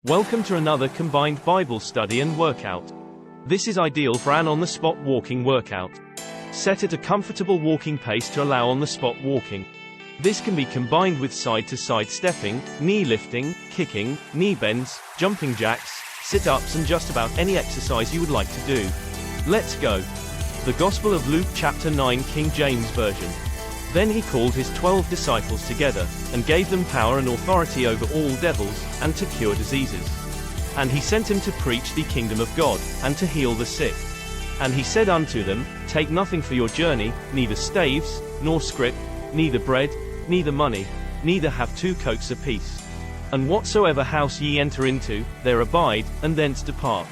Welcome to another combined Bible study and workout. This is ideal for an on-the-spot walking workout. Set at a comfortable walking pace to allow on-the-spot walking. This can be combined with side-to-side stepping, knee lifting, kicking, knee bends, jumping jacks, sit-ups and just about any exercise you would like to do. Let's go. The Gospel of Luke chapter 9 King James Version. Then he called his 12 disciples together, and gave them power and authority over all devils, and to cure diseases. And he sent them to preach the kingdom of God, and to heal the sick. And he said unto them, Take nothing for your journey, neither staves, nor scrip, neither bread, neither money, neither have 2 coats apiece. And whatsoever house ye enter into, there abide, and thence depart.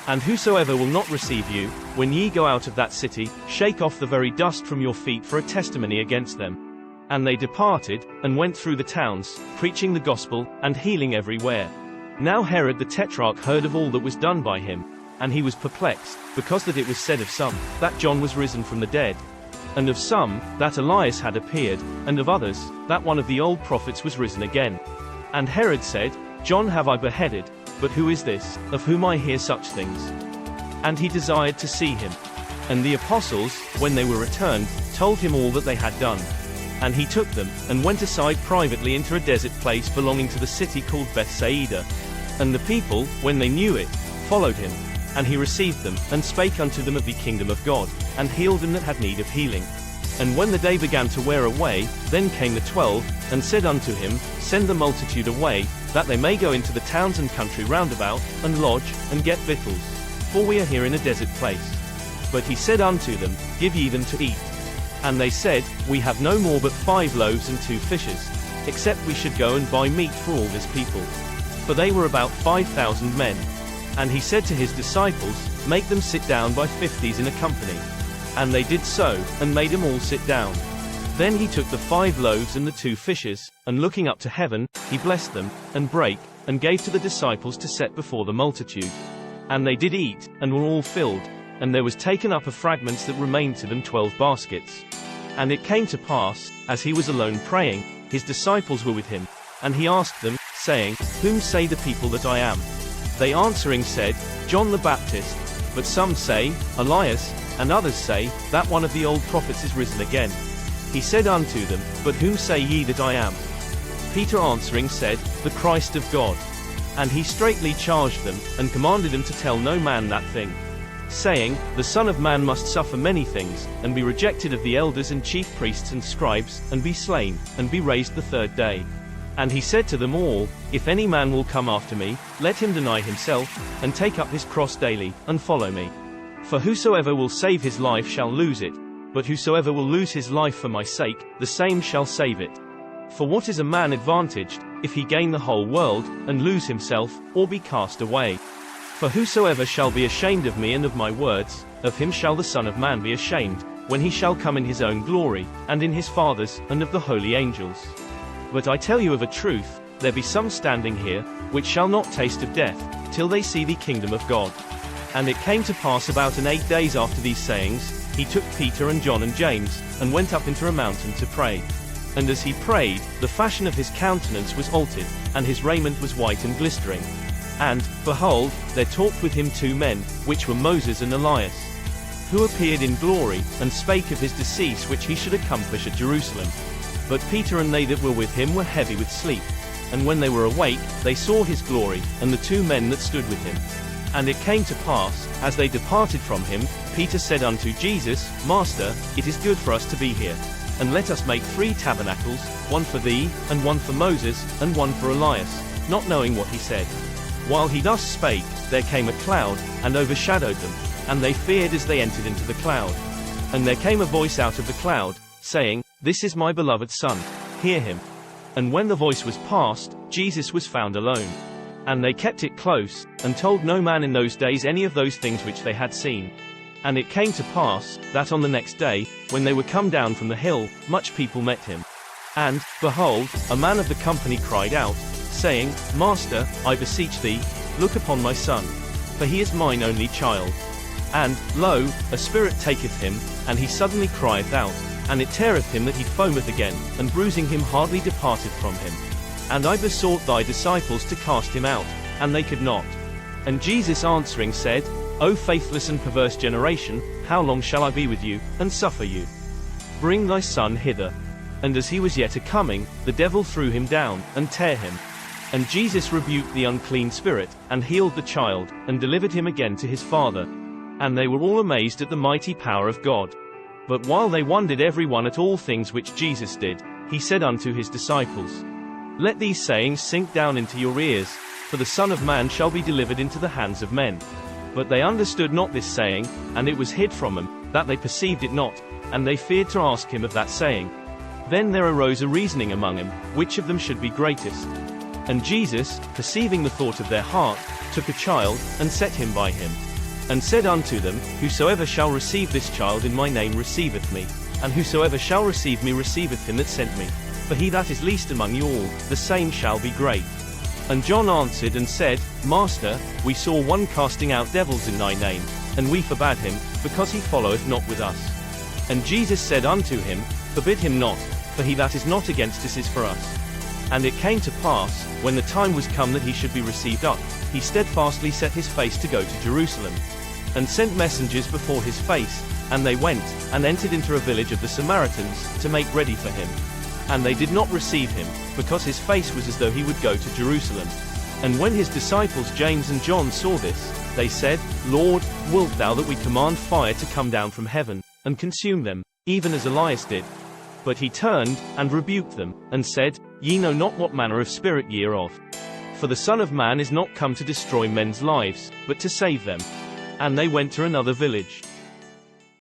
And whosoever will not receive you, when ye go out of that city, shake off the very dust from your feet for a testimony against them. And they departed, and went through the towns, preaching the gospel, and healing everywhere. Now Herod the Tetrarch heard of all that was done by him, and he was perplexed, because that it was said of some, that John was risen from the dead, and of some, that Elias had appeared, and of others, that one of the old prophets was risen again. And Herod said, John have I beheaded, but who is this, of whom I hear such things? And he desired to see him. And the apostles, when they were returned, told him all that they had done. And he took them, and went aside privately into a desert place belonging to the city called Bethsaida. And the people, when they knew it, followed him. And he received them, and spake unto them of the kingdom of God, and healed them that had need of healing. And when the day began to wear away, then came the 12, and said unto him, Send the multitude away, that they may go into the towns and country round about, and lodge, and get victuals. For we are here in a desert place. But he said unto them, Give ye them to eat. And they said, We have no more but 5 loaves and 2 fishes, except we should go and buy meat for all this people. For they were about 5,000 men. And he said to his disciples, Make them sit down by 50s in a company. And they did so, and made them all sit down. Then he took the 5 loaves and the 2 fishes, and looking up to heaven, he blessed them, and brake, and gave to the disciples to set before the multitude. And they did eat, and were all filled, and there was taken up of fragments that remained to them 12 baskets. And it came to pass, as he was alone praying, his disciples were with him, and he asked them, saying, Whom say the people that I am? They answering said, John the Baptist, but some say, Elias, and others say, that one of the old prophets is risen again. He said unto them, But whom say ye that I am? Peter answering said, The Christ of God. And he straitly charged them, and commanded them to tell no man that thing, saying, The Son of Man must suffer many things, and be rejected of the elders and chief priests and scribes, and be slain, and be raised the 3rd day. And he said to them all, If any man will come after me, let him deny himself, and take up his cross daily, and follow me. For whosoever will save his life shall lose it, but whosoever will lose his life for my sake, the same shall save it. For what is a man advantaged, if he gain the whole world, and lose himself, or be cast away? For whosoever shall be ashamed of me and of my words, of him shall the Son of Man be ashamed, when he shall come in his own glory, and in his Father's, and of the holy angels. But I tell you of a truth, there be some standing here, which shall not taste of death, till they see the kingdom of God. And it came to pass about 8 days after these sayings, he took Peter and John and James, and went up into a mountain to pray. And as he prayed, the fashion of his countenance was altered, and his raiment was white and glistering. And, behold, there talked with him 2 men, which were Moses and Elias, who appeared in glory, and spake of his decease which he should accomplish at Jerusalem. But Peter and they that were with him were heavy with sleep. And when they were awake, they saw his glory, and the 2 men that stood with him. And it came to pass, as they departed from him, Peter said unto Jesus, Master, it is good for us to be here. And let us make 3 tabernacles, one for thee, and one for Moses, and one for Elias, not knowing what he said. While he thus spake, there came a cloud, and overshadowed them, and they feared as they entered into the cloud. And there came a voice out of the cloud, saying, This is my beloved Son, hear him. And when the voice was past, Jesus was found alone. And they kept it close, and told no man in those days any of those things which they had seen. And it came to pass, that on the next day, when they were come down from the hill, much people met him. And, behold, a man of the company cried out, saying, Master, I beseech thee, look upon my son, for he is mine only child. And, lo, a spirit taketh him, and he suddenly crieth out, and it teareth him that he foameth again, and bruising him hardly departed from him. And I besought thy disciples to cast him out, and they could not. And Jesus answering said, O faithless and perverse generation, how long shall I be with you, and suffer you? Bring thy son hither. And as he was yet a-coming, the devil threw him down, and tare him. And Jesus rebuked the unclean spirit, and healed the child, and delivered him again to his father. And they were all amazed at the mighty power of God. But while they wondered every one at all things which Jesus did, he said unto his disciples, Let these sayings sink down into your ears, for the Son of Man shall be delivered into the hands of men. But they understood not this saying, and it was hid from them, that they perceived it not, and they feared to ask him of that saying. Then there arose a reasoning among them, which of them should be greatest. And Jesus, perceiving the thought of their heart, took a child, and set him by him. And said unto them, Whosoever shall receive this child in my name receiveth me, and whosoever shall receive me receiveth him that sent me. For he that is least among you all, the same shall be great. And John answered and said, Master, we saw one casting out devils in thy name, and we forbade him, because he followeth not with us. And Jesus said unto him, Forbid him not, for he that is not against us is for us. And it came to pass, when the time was come that he should be received up, he steadfastly set his face to go to Jerusalem, and sent messengers before his face, and they went, and entered into a village of the Samaritans, to make ready for him. And they did not receive him, because his face was as though he would go to Jerusalem. And when his disciples James and John saw this, they said, Lord, wilt thou that we command fire to come down from heaven, and consume them, even as Elias did? But he turned, and rebuked them, and said, Ye know not what manner of spirit ye are of. For the Son of Man is not come to destroy men's lives, but to save them. And they went to another village.